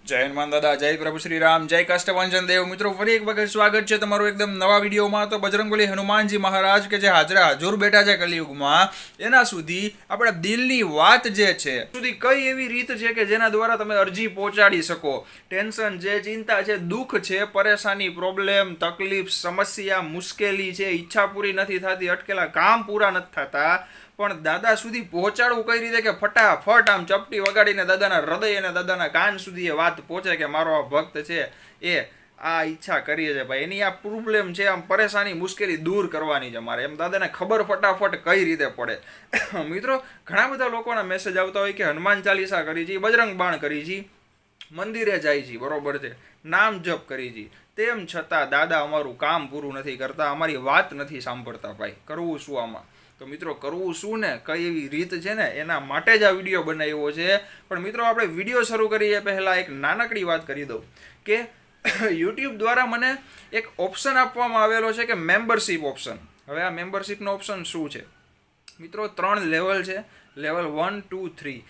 જય હનુમાન દાદા, જય પ્રભુ શ્રી રામ, જય કાષ્ટભંજન દેવ. મિત્રો, ફરી એક વખત સ્વાગત છે તમારું એકદમ નવા વિડીયોમાં. તો બજરંગબલી હનુમાનજી મહારાજ કે જે હાજરા હજુર બેઠા છે કલિયુગમાં, એના સુધી આપણા દિલની વાત જે છે સુધી કઈ એવી રીત છે કે જેના દ્વારા તમે અરજી પહોંચાડી શકો. ટેન્શન છે, ચિંતા છે, દુઃખ છે, પરેશાની, પ્રોબ્લેમ, તકલીફ, સમસ્યા, મુશ્કેલી છે, ઈચ્છા પૂરી નથી થતી, અટકેલા કામ પૂરા નથી થતા, પણ દાદા સુધી પહોંચાડવું કઈ રીતે કે ફટાફટ આમ ચપટી વગાડીને દાદાના હૃદય અને દાદાના કાન સુધી એ વાત પહોંચે કે મારો આ ભક્ત છે એ આ ઈચ્છા કરીએ છે ભાઈ, એની આ પ્રોબ્લેમ છે, આમ પરેશાની મુશ્કેલી દૂર કરવાની છે મારે, એમ દાદાને ખબર ફટાફટ કઈ રીતે પડે. મિત્રો, ઘણા બધા લોકોના મેસેજ આવતા હોય કે હનુમાન ચાલીસા કરી છે, બજરંગ બાણ કરી છે, મંદિરે જાય છે, બરોબર છે, નામ જપ કરી છે, તેમ છતાં દાદા અમારું કામ પૂરું નથી કરતા, અમારી વાત નથી સાંભળતા. ભાઈ, કરવું શું આમાં? તો મિત્રો, કરવું શું ને કઈ એવી રીત છે ને એના માટે જ આ વિડીયો બનાવ્યો છે. પણ મિત્રો, આપણે વિડીયો શરૂ કરીએ પહેલાં એક નાનકડી વાત કરી દઉં કે યુટ્યુબ દ્વારા મને એક ઓપ્શન આપવામાં આવેલો છે કે મેમ્બરશિપ ઓપ્શન. હવે આ મેમ્બરશિપનો ઓપ્શન શું છે મિત્રો? 3 લેવલ છે, લેવલ 1, 2, 3.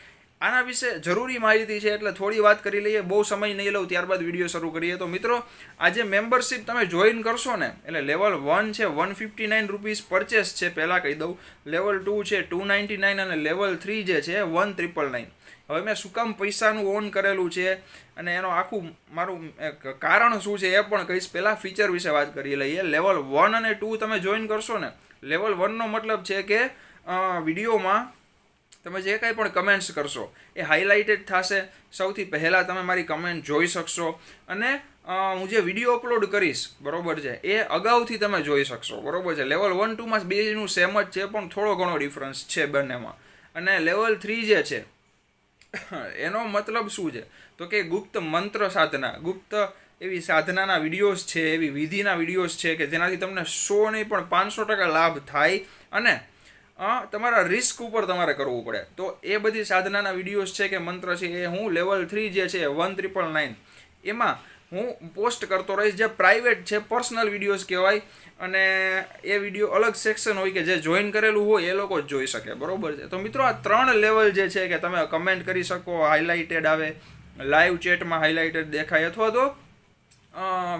આના વિશે જરૂરી માહિતી છે એટલે થોડી વાત કરી લઈએ, બહુ સમય નહીં લઉં, ત્યારબાદ વિડીયો શરૂ કરીએ. તો મિત્રો, આજે મેમ્બરશિપ તમે જોઈન કરશો ને એટલે લેવલ 1 છે 159 રૂપીસ પરચેસ છે, પહેલાં કહી દઉં. લેવલ 2 છે 299 અને લેવલ 3 જે છે 1999. હવે મેં શું કામ પૈસાનું ઓન કરેલું છે અને એનો આખું મારું કારણ શું છે એ પણ કહીશ. પહેલાં ફીચર વિશે વાત કરી લઈએ. લેવલ 1 અને 2 તમે જોઈન કરશો ને, લેવલ 1નો મતલબ છે કે વિડીયોમાં તમે જે કાંઈ પણ કમેન્ટ્સ કરશો એ હાઇલાઇટેડ થશે. સૌથી પહેલાં તમે મારી કમેન્ટ જોઈ શકશો અને હું જે વિડીયો અપલોડ કરીશ, બરોબર છે, એ અગાઉથી તમે જોઈ શકશો, બરોબર છે. લેવલ 1, 2માં બેનું સેમ જ છે, પણ થોડો ઘણો ડિફરન્સ છે બંનેમાં. અને લેવલ 3 જે છે એનો મતલબ શું છે તો કે ગુપ્ત મંત્ર સાધના, ગુપ્ત એવી સાધનાના વિડીયોઝ છે, એવી વિધિના વિડીયોઝ છે કે જેનાથી તમને 100 નહીં પણ 500% લાભ થાય અને તમારા રિસ્ક ઉપર તમારે કરવું પડે. તો એ બધી સાધનાના વિડીયોઝ છે કે મંત્ર છે એ હું લેવલ 3 જે છે 1999 એમાં હું પોસ્ટ કરતો રહીશ, જે પ્રાઇવેટ છે, પર્સનલ વિડીયોઝ કહેવાય. અને એ વિડીયો અલગ સેક્શન હોય કે જે જોઈન કરેલું હોય એ લોકો જ જોઈ શકે, બરોબર છે. તો મિત્રો, આ 3 લેવલ જે છે કે તમે કમેન્ટ કરી શકો, હાઇલાઇટેડ આવે, લાઈવ ચેટમાં હાઇલાઇટેડ દેખાય, અથવા તો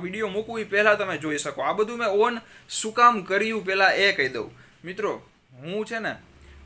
વિડીયો મૂકવું એ પહેલાં તમે જોઈ શકો. આ બધું મેં ઓન શું કામ કર્યું પહેલાં એ કહી દઉં. મિત્રો, હું છે ને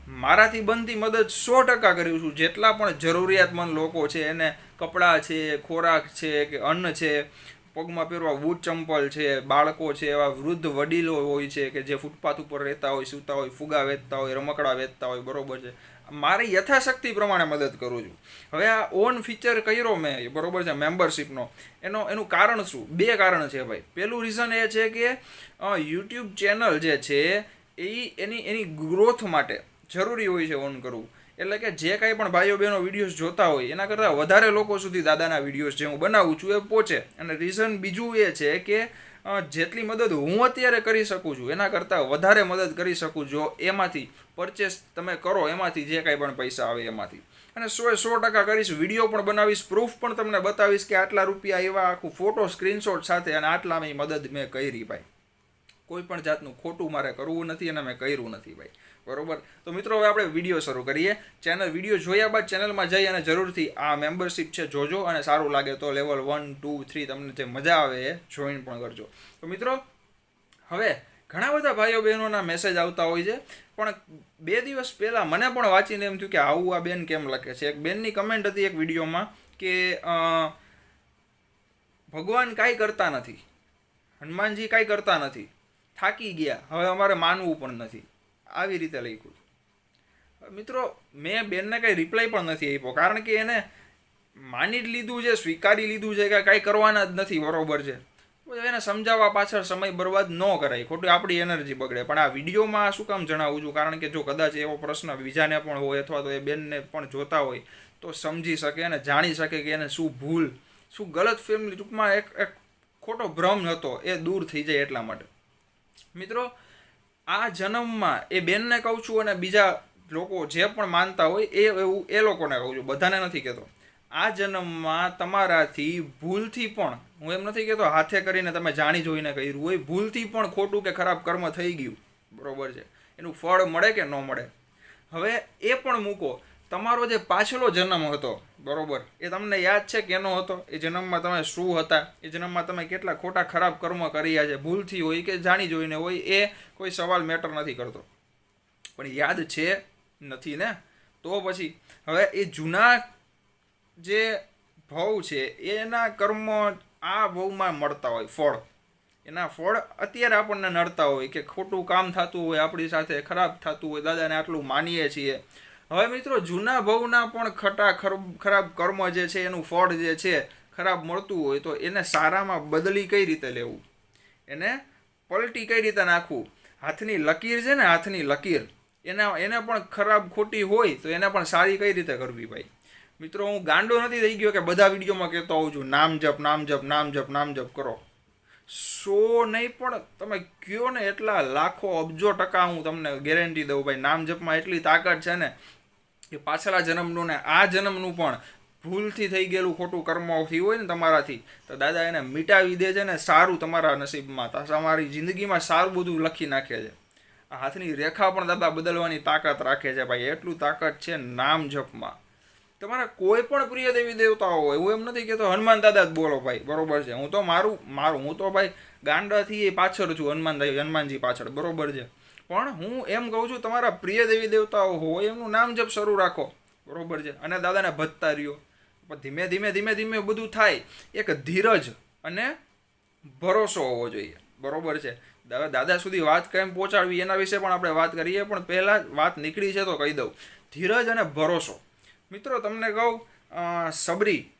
મારાથી બનતી મદદ 100% કર્યું છું. જેટલા પણ જરૂરિયાતમંદ લોકો છે એને કપડાં છે, ખોરાક છે કે અન્ન છે, પગમાં પહેરવા બૂટ ચંપલ છે, બાળકો છે, એવા વૃદ્ધ વડીલો હોય છે કે જે ફૂટપાથ ઉપર રહેતા હોય, સૂતા હોય, ફુગા વેચતા હોય, રમકડા વેચતા હોય, બરોબર છે, મારી યથાશક્તિ પ્રમાણે મદદ કરું છું. હવે આ ઓન ફીચર કર્યો મેં, બરોબર છે, મેમ્બરશિપનો, એનું કારણ શું? 2 કારણ છે ભાઈ. પહેલું રીઝન એ છે કે યુટ્યુબ ચેનલ જે છે એની ગ્રોથ માટે જરૂરી હોય છે ઓન કરવું. એટલે કે જે કાંઈ પણ ભાઈઓ બહેનો વિડીયોઝ જોતા હોય એના કરતાં વધારે લોકો સુધી દાદાના વિડીયોઝ જે હું બનાવું છું એ પહોંચે. અને રીઝન બીજું એ છે કે જેટલી મદદ હું અત્યારે કરી શકું છું એના કરતાં વધારે મદદ કરી શકું જો એમાંથી પરચેસ તમે કરો, એમાંથી જે કાંઈ પણ પૈસા આવે એમાંથી. અને 100% કરીશ, વિડીયો પણ બનાવીશ, પ્રૂફ પણ તમને બતાવીશ કે આટલા રૂપિયા એવા આખું ફોટો સ્ક્રીનશોટ સાથે અને આટલાની મદદ મેં કરી ભાઈ. કોઈ પણ જાતનું ખોટું મારે કરવું નથી અને મેં કર્યું નથી ભાઈ, બરોબર. તો મિત્રો, હવે આપણે વિડીયો શરૂ કરીએ. વિડીયો જોયા બાદ ચેનલમાં જઈ અને જરૂરથી આ મેમ્બરશિપ છે જોજો, અને સારું લાગે તો લેવલ 1, 2, 3 તમને જે મજા આવે એ જોઈન પણ કરજો. તો મિત્રો, હવે ઘણા બધા ભાઈઓ બહેનોના મેસેજ આવતા હોય છે, પણ 2 દિવસ પહેલાં મને પણ વાંચીને એમ થયું કે આવું આ બેન કેમ લખે છે. એક બેનની કમેન્ટ હતી એક વિડીયોમાં કે ભગવાન કાંઈ કરતા નથી, હનુમાનજી કાંઈ કરતા નથી, થાકી ગયા, હવે અમારે માનવું પણ નથી, આવી રીતે લખ્યું. મિત્રો, મેં બેનને કંઈ રિપ્લાય પણ નથી આપ્યો, કારણ કે એને માની જ લીધું છે, સ્વીકારી લીધું છે કે કાંઈ કરવાના જ નથી, બરોબર છે. એને સમજાવવા પાછળ સમય બરબાદ ન કરાય, ખોટી આપણી એનર્જી બગડે. પણ આ વિડીયોમાં શું કામ જણાવું છું? કારણ કે જો કદાચ એવો પ્રશ્ન બીજાને પણ હોય અથવા તો એ બેનને પણ જોતા હોય તો સમજી શકે અને જાણી શકે કે એને શું ભૂલ, શું ગલત ફેમિલી, ટૂંકમાં એક ખોટો ભ્રમ હતો એ દૂર થઈ જાય એટલા માટે. મિત્રો, આ જન્મમાં એ બેનને કહું છું અને બીજા લોકો જે પણ માનતા હોય એ લોકોને કહું છું, બધાને નથી કહેતો. આ જન્મમાં તમારાથી ભૂલથી પણ, હું એમ નથી કહેતો હાથે કરીને તમે જાણી જોઈને કર્યું હોય, ભૂલથી પણ ખોટું કે ખરાબ કર્મ થઈ ગયું, બરોબર છે, એનું ફળ મળે કે ન મળે, હવે એ પણ મૂકો. તમારો જે પાછલો જન્મ હતો, બરોબર, એ તમને યાદ છે કેનો હતો? એ જન્મમાં તમે શું હતા? એ જન્મમાં તમે કેટલા ખોટા ખરાબ કર્મ કર્યા છે, ભૂલથી હોય કે જાણી જોઈને હોય, એ કોઈ સવાલ મેટર નથી કરતો. પણ યાદ છે નથી ને? તો પછી હવે એ જૂના જે ભવ છે એના કર્મ આ ભવમાં મળતા હોય ફળ, એના ફળ અત્યારે આપણને નડતા હોય કે ખોટું કામ થતું હોય આપણી સાથે, ખરાબ થતું હોય, દાદાને આટલું માનીએ છીએ. હવે મિત્રો જૂના ભવના પણ ખરાબ કર્મ જે છે એનું ફળ જે છે ખરાબ મળતું હોય તો એને સારામાં બદલી કઈ રીતે લેવું, એને પલટી કઈ રીતે નાખવું? હાથની લકીર છે ને, હાથની લકીર, એને પણ ખરાબ ખોટી હોય તો એને પણ સારી કઈ રીતે કરવી ભાઈ? મિત્રો હું ગાંડો નથી થઈ ગયો કે બધા વિડીયોમાં કહેતો હોઉં છું નામ જપ નામ જપ નામ જપ નામ જપ કરો. 100 નહીં પણ તમે કયો ને એટલા લાખો અબજો ટકા હું તમને ગેરંટી દઉં ભાઈ, નામ જપમાં એટલી તાકાત છે ને કે પાછલા જન્મનું ને આ જન્મનું પણ ભૂલથી થઈ ગયેલું ખોટું કર્મ થયું હોય ને તમારાથી તો દાદા એને મિટાવી દે છે ને સારું તમારા નસીબમાં, તમારી જિંદગીમાં સારું બધું લખી નાખે છે. આ હાથની રેખા પણ દાદા બદલવાની તાકાત રાખે છે ભાઈ, એટલું તાકાત છે નામ જપમાં. તમારા કોઈ પણ પ્રિય દેવી દેવતાઓ હોય, હું એમ નથી કહેતો હનુમાન દાદા જ બોલો ભાઈ, બરોબર છે, હું તો હું તો ભાઈ ગાંડાથી પાછળ છું, હનુમાનજી પાછળ, બરોબર છે, પણ હું એમ કહું છું તમારા પ્રિય દેવી દેવતાઓ હોય એમનું નામ જપ શરૂ રાખો, બરોબર છે, અને દાદાને ભજતા રહ્યો. પણ ધીમે ધીમે ધીમે ધીમે બધું થાય. એક ધીરજ અને ભરોસો હોવો જોઈએ, બરોબર છે. દાદા સુધી વાત કેમ પહોંચાડવી એના વિશે પણ આપણે વાત કરીએ, પણ પહેલાં વાત નીકળી છે તો કહી દઉં, ધીરજ અને ભરોસો. મિત્રો તમને કહું, સબરી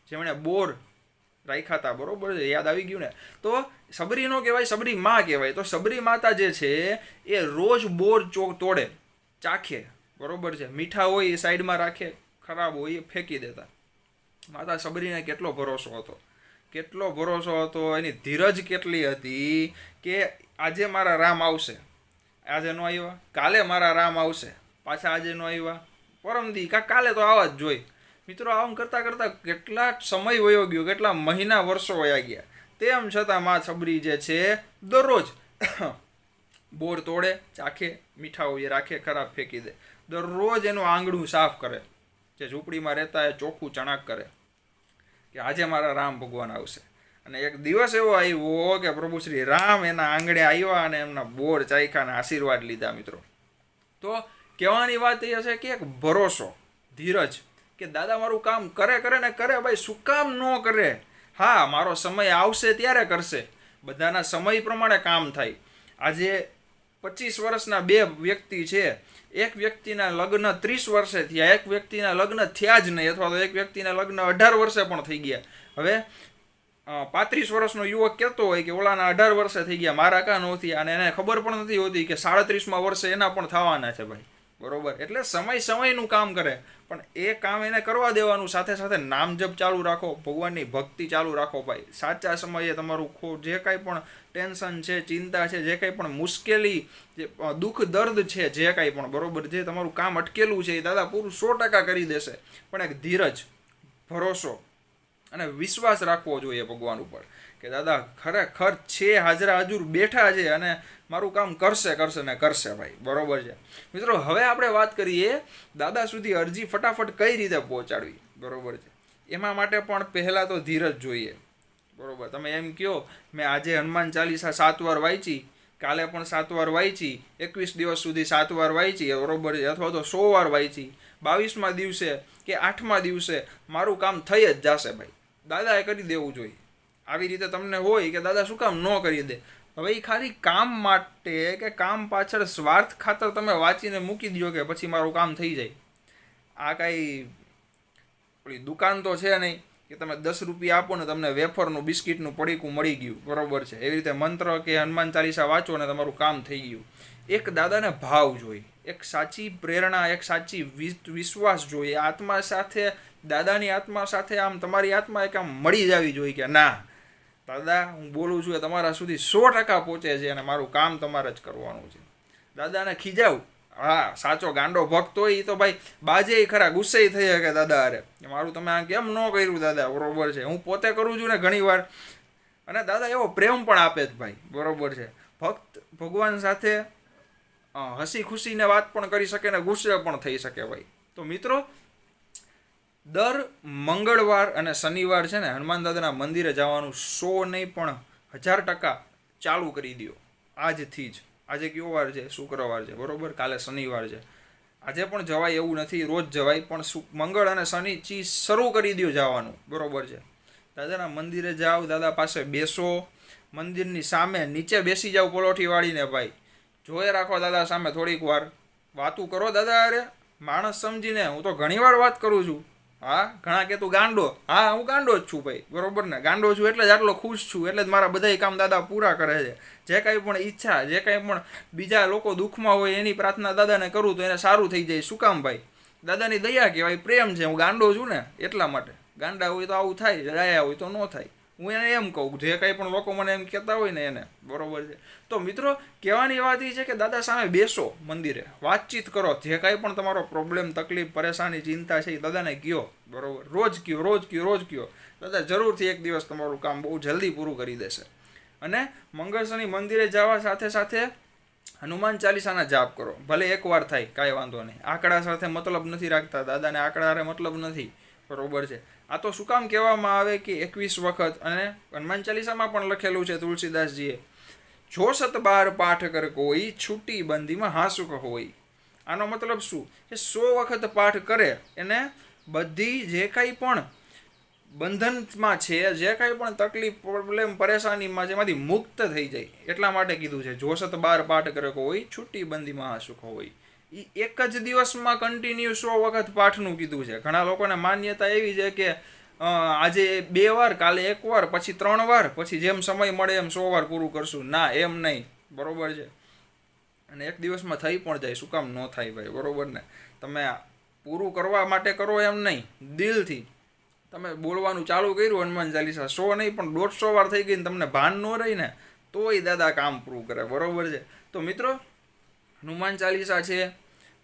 જેમણે બોર રાખ્યા હતા, બરોબર છે, યાદ આવી ગયું ને? તો સબરી નો કહેવાય, સબરી માં કહેવાય. તો સબરી માતા જે છે એ રોજ બોર તોડે, ચાખે, બરોબર છે, મીઠા હોય એ સાઈડમાં રાખે, ખરાબ હોય એ ફેંકી દેતા. માતા સબરીને કેટલો ભરોસો હતો, એની ધીરજ કેટલી હતી કે આજે મારા રામ આવશે, આજે ન આવ્યા, કાલે મારા રામ આવશે, પાછા આજે ન આવ્યા, પરમદી કાલે તો આવા જ જોઈ. મિત્રો આમ કરતાં કરતાં કેટલા સમય વયો ગયો, કેટલા મહિના વર્ષો વયા ગયા, તેમ છતાં મા સબરી જે છે દરરોજ બોર તોડે, ચાખે, મીઠા હોય રાખે, ખરાબ ફેંકી દે, દરરોજ એનું આંગણું સાફ કરે, જે ઝૂંપડીમાં રહેતા એ ચોખ્ખું ચણાક કરે કે આજે મારા રામ ભગવાન આવશે. અને એક દિવસ એવો આવ્યો કે પ્રભુ શ્રી રામ એના આંગણે આવ્યા અને એમના બોર ચાખ્યાના આશીર્વાદ લીધા. મિત્રો તો કહેવાની વાત એ હશે કે એક ભરોસો, ધીરજ, કે દાદા મારું કામ કરે ને કરે ભાઈ, શું કામ ન કરે? હા, મારો સમય આવશે ત્યારે કરશે, બધાના સમય પ્રમાણે કામ થાય. આજે 25 વર્ષના બે વ્યક્તિ છે, એક વ્યક્તિના લગ્ન 30 વર્ષે થયા, એક વ્યક્તિના લગ્ન થયા જ નહીં, અથવા તો એક વ્યક્તિના લગ્ન 18 વર્ષે પણ થઈ ગયા. હવે 35 વર્ષનો યુવક કહેતો હોય કે ઓલાના 18 વર્ષે થઈ ગયા, મારા કાં ન થયા, અને એને ખબર પણ નથી હોતી કે 37મા વર્ષે એના પણ થવાના છે ભાઈ, બરોબર. એટલે સમયનું કામ કરે, પણ એ કામ એને કરવા દેવાનું, સાથે સાથે નામ જપ ચાલુ રાખો, ભગવાનની ભક્તિ ચાલુ રાખો ભાઈ. સાચા સમયે તમારું જે કાંઈ પણ ટેન્શન છે, ચિંતા છે, જે કાંઈ પણ મુશ્કેલી, જે દુઃખ દર્દ છે, જે કાંઈ પણ, બરોબર, જે તમારું કામ અટકેલું છે એ દાદા પૂરું 100% કરી દેશે. પણ એક ધીરજ, ભરોસો અને વિશ્વાસ રાખવો જોઈએ ભગવાન ઉપર કે દાદા ખરેખર છે, હાજરા હજુર બેઠા છે અને મારું કામ કરશે ને કરશે ભાઈ, બરોબર છે. મિત્રો હવે આપણે વાત કરીએ દાદા સુધી અરજી ફટાફટ કઈ રીતે પહોંચાડવી, બરોબર છે. એમાં માટે પણ પહેલાં તો ધીરજ જોઈએ, બરોબર. તમે એમ કહો મેં આજે હનુમાન ચાલીસા 7 વાર વાંચી, કાલે પણ 7 વાર વાંચી, 21 દિવસ સુધી 7 વાર વાંચી, બરોબર છે, અથવા તો 100 વાર વાંચી, 22મા દિવસે કે 8મા દિવસે મારું કામ થઈ જ જશે ભાઈ, દાદાએ કરી દેવું જોઈએ. આવી રીતે તમને હોય કે દાદા શું કામ ન કરી દે, હવે એ ખાલી કામ માટે કે કામ પાછળ સ્વાર્થ ખાતર તમે વાંચીને મૂકી દો કે પછી મારું કામ થઈ જાય. આ કાંઈ પેલી દુકાન તો છે નહીં કે તમે 10 રૂપિયા આપો ને તમને વેફરનું બિસ્કિટનું પડીકું મળી ગયું, બરોબર છે. એવી રીતે મંત્ર કે હનુમાન ચાલીસા વાંચો ને તમારું કામ થઈ ગયું. એક દાદાને ભાવ જોઈએ, એક સાચી પ્રેરણા, એક સાચી વિશ્વાસ જોઈએ, આત્મા સાથે, દાદાની આત્મા સાથે આમ તમારી આત્મા એક આમ મળી જવી જોઈએ કે ના દાદા હું બોલું છું એ તમારા સુધી 100% પહોંચે છે અને મારું કામ તમારે જ કરવાનું છે. દાદાને ખીજાવ, હા, સાચો ગાંડો ભક્ત હોય એ તો ભાઈ બાજે ખરા, ગુસ્સે થઈ શકે દાદા અરે મારું તમે આ કેમ ન કર્યું દાદા, બરોબર છે. હું પોતે કરું છું ને ઘણી વાર, અને દાદા એવો પ્રેમ પણ આપે જ ભાઈ, બરોબર છે. ભક્ત ભગવાન સાથે હસી ખુશીને વાત પણ કરી શકે ને ગુસ્સે પણ થઈ શકે ભાઈ. તો મિત્રો, દર મંગળવાર અને શનિવાર છે ને હનુમાન દાદાના મંદિરે જવાનું 100 નહીં પણ 1000% ચાલુ કરી દો આજથી જ. આજે કયો વાર છે? શુક્રવાર છે, બરોબર. કાલે શનિવાર છે. આજે પણ જવાય એવું નથી, રોજ જવાય, પણ મંગળ અને શનિ ચીજ શરૂ કરી દો જવાનું, બરોબર છે. દાદાના મંદિરે જાઓ, દાદા પાસે બેસો, મંદિરની સામે નીચે બેસી જાઓ પલોઠી વાળીને ભાઈ, જોઈ રાખો દાદા સામે, થોડીક વાર વાતું કરો દાદા. અરે માણસ સમજીને, હું તો ઘણીવાર વાત કરું છું. હા, ઘણા કે તું ગાંડો. હા, હું ગાંડો જ છું ભાઈ, બરોબર ને. ગાંડો છું એટલે જ આટલો ખુશ છું, એટલે જ મારા બધાય કામ દાદા પૂરા કરે છે. જે કાંઈ પણ ઈચ્છા, જે કાંઈ પણ બીજા લોકો દુઃખમાં હોય એની પ્રાર્થના દાદાને કરું તો એને સારું થઈ જાય. શું કામ ભાઈ? દાદાની દયા કહેવાય, પ્રેમ છે. હું ગાંડો છું ને એટલા માટે. ગાંડા હોય તો આવું થાય, દયા હોય તો ન થાય. હું એને એમ કહું, જે કાંઈ પણ લોકો મને એમ કહેતા હોય ને એને, બરોબર છે. તો મિત્રો, કહેવાની વાત એ છે કે દાદા સામે બેસો મંદિરે, વાતચીત કરો, જે કાંઈ પણ તમારો પ્રોબ્લેમ, તકલીફ, પરેશાની, ચિંતા છે એ દાદાને કહો, બરોબર. રોજ કહો. દાદા જરૂરથી એક દિવસ તમારું કામ બહુ જલ્દી પૂરું કરી દેશે. અને મંગળ શનિ મંદિરે જવા સાથે સાથે હનુમાન ચાલીસાના જાપ કરો. ભલે એકવાર થાય, કાંઈ વાંધો નહીં. આંકડા સાથે મતલબ નથી રાખતા, દાદાને આંકડા મતલબ નથી, બરોબર છે. આ તો શું કામ કહેવામાં આવે કે 21 વખત, અને હનુમાન ચાલીસામાં પણ લખેલું છે તુલસીદાસજીએ, જો 112 પાઠ કર કોઈ, છૂટી બંધીમાં હાંસુક હોય. આનો મતલબ શું? કે 100 વખત પાઠ કરે એને બધી જે કાંઈ પણ બંધનમાં છે, જે કાંઈ પણ તકલીફ, પ્રોબ્લેમ, પરેશાનીમાં છે એમાંથી મુક્ત થઈ જાય. એટલા માટે કીધું છે, જો 112 પાઠ કરે કોઈ, છૂટી બંધીમાં હાંસુક હોય. એ એક જ દિવસમાં કન્ટિન્યુ 100 વખત પાઠનું કીધું છે. ઘણા લોકોને માન્યતા એવી છે કે આજે 2 વાર, કાલે 1 વાર, પછી 3 વાર, પછી જેમ સમય મળે એમ 100 વાર પૂરું કરશું. ના, એમ નહીં, બરોબર છે. અને એક દિવસમાં થઈ પણ જાય. શું કામ ન થાય ભાઈ, બરોબર ને. તમે પૂરું કરવા માટે કરો એમ નહીં, દિલથી તમે બોલવાનું ચાલુ કર્યું હનુમાન ચાલીસા, 100 નહીં પણ 150 વાર થઈ ગઈ ને તમને ભાન ન રહી ને, તોય દાદા કામ પૂરું કરે, બરોબર છે. તો મિત્રો, હનુમાન ચાલીસા છે,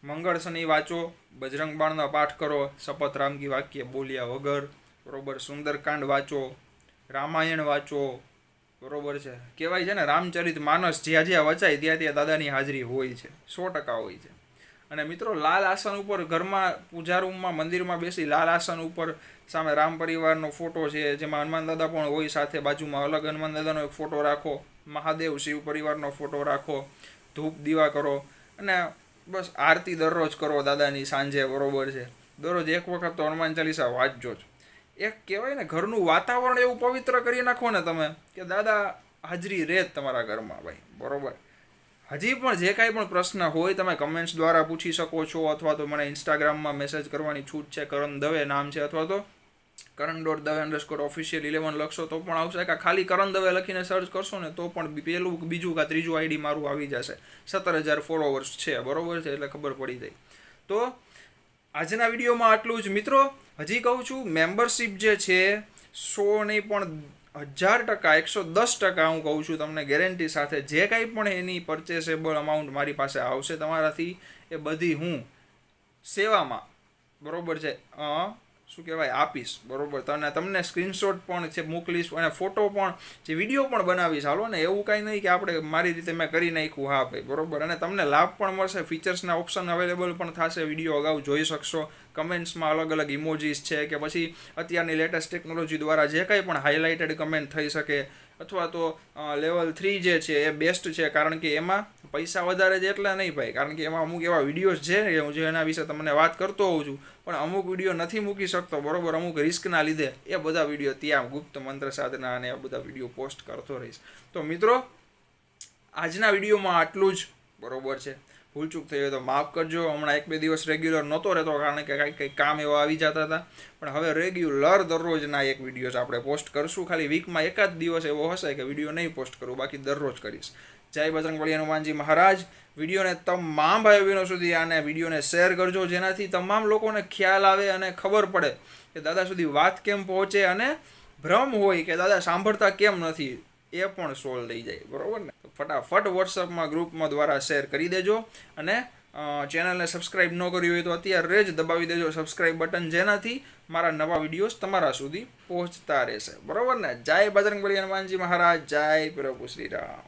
મંગળ શનિ વાંચો, બજરંગ બાણના પાઠ કરો, શપથ રામકી વાક્ય બોલ્યા વગર, બરોબર. સુંદરકાંડ વાંચો, રામાયણ વાંચો, બરોબર છે. કહેવાય છે ને, રામચરિત માનસ જ્યાં જ્યાં વચાય ત્યાં ત્યાં દાદાની હાજરી હોય છે, 100% હોય છે. અને મિત્રો, લાલ આસન ઉપર ઘરમાં, પૂજા રૂમમાં, મંદિરમાં બેસી લાલ આસન ઉપર સામે રામ પરિવારનો ફોટો છે, જેમાં હનુમાન દાદા પણ હોય, સાથે બાજુમાં અલગ હનુમાન દાદાનો એક ફોટો રાખો, મહાદેવ શિવ પરિવારનો ફોટો રાખો, ધૂપ દીવા કરો, અને બસ આરતી દરરોજ કરો દાદાની સાંજે, બરોબર છે. દરરોજ એક વખત તો હનુમાન ચાલીસા વાંચજો જ. એક કહેવાય ને, ઘરનું વાતાવરણ એવું પવિત્ર કરી નાખો ને તમે, કે દાદા હાજરી રહે જ તમારા ઘરમાં ભાઈ, બરોબર. હજી પણ જે કાંઈ પણ પ્રશ્ન હોય તમે કમેન્ટ્સ દ્વારા પૂછી શકો છો, અથવા તો મને ઇન્સ્ટાગ્રામમાં મેસેજ કરવાની છૂટ છે. કરણ દવે નામ છે, અથવા તો Karan.Dave_official11 લખશો તો પણ આવશે. કે ખાલી કરણ દવે લખીને સર્ચ કરશો ને તો પણ પેલું, બીજું કે ત્રીજું આઈડી મારું આવી જશે. 17,000 ફોલોવર્સ છે, બરોબર છે, એટલે ખબર પડી જાય. તો આજના વિડીયોમાં આટલું જ મિત્રો. હજી કહું છું, મેમ્બરશિપ જે છે 100 નહીં પણ 1000%, 110% હું કહું છું તમને ગેરંટી સાથે, જે કાંઈ પણ એની પરચેસેબલ અમાઉન્ટ મારી પાસે આવશે તમારાથી, એ બધી હું સેવામાં, બરોબર છે, શું કહેવાય, આપીશ, બરોબર. તમને સ્ક્રીનશોટ પણ છે મોકલીશ, અને ફોટો પણ, જે વિડીયો પણ બનાવીશ. હાલો ને, એવું કાંઈ નહીં કે આપણે મારી રીતે મેં કરી નાખ્યું, હા ભાઈ, બરોબર. અને તમને લાભ પણ મળશે, ફીચર્સના ઓપ્શન અવેલેબલ પણ થશે, વિડીયો અગાઉ જોઈ શકશો. કમેન્ટ્સમાં અલગ અલગ ઇમોજીસ છે, કે પછી અત્યારની લેટેસ્ટ ટેકનોલોજી દ્વારા જે કાંઈ પણ હાઇલાઇટેડ કમેન્ટ થઈ શકે, અથવા તો લેવલ 3 જે છે એ બેસ્ટ છે, કારણ કે એમાં પૈસા વધારે છે એટલા નહીં ભાઈ, કારણ કે એમાં અમુક એવા વિડીયોઝ છે કે હું જે એના વિશે તમને વાત કરતો હોઉં છું, પણ અમુક વિડીયો નથી મૂકી શકતો, બરોબર. અમુક રિસ્કના લીધે એ બધા વિડીયો ત્યાં ગુપ્ત મંત્ર સાધના અને આ બધા વિડીયો પોસ્ટ કરતો રહીશ. તો મિત્રો, આજના વિડીયોમાં આટલું જ, બરોબર છે. ભૂલચૂક થઈ હોય તો માફ કરજો. હમણાં 1-2 દિવસ રેગ્યુલર નહોતો રહેતો, કારણ કે કંઈક કામ એવા આવી જતા હતા, પણ હવે રેગ્યુલર દરરોજના એક વિડીયોઝ આપણે પોસ્ટ કરશું. ખાલી વીકમાં એકાદ દિવસ એવો હશે કે વિડીયો નહીં પોસ્ટ કરું, બાકી દરરોજ કરીશ. જય બજરંગબલી હનુમાનજી મહારાજ. વિડીયોને તમામ ભાઈ બહેનો સુધી આને વિડીયોને શેર કરજો, જેનાથી તમામ લોકોને ખ્યાલ આવે અને ખબર પડે કે દાદા સુધી વાત કેમ પહોંચે, અને ભ્રમ હોય કે દાદા સાંભળતા કેમ નથી, એ પણ સોલ્વ થઈ જાય, બરોબર ને. ફટાફટ વોટ્સઅપમાં ગ્રુપમાં દ્વારા શેર કરી દેજો, અને ચેનલને સબસ્ક્રાઈબ ન કરી હોય તો અત્યારે જ દબાવી દેજો સબસ્ક્રાઈબ બટન, જેનાથી મારા નવા વિડીયોઝ તમારા સુધી પહોંચતા રહેશે, બરોબર ને. જય બજરંગબલી હનુમાનજી મહારાજ. જય પ્રભુ શ્રી રામ.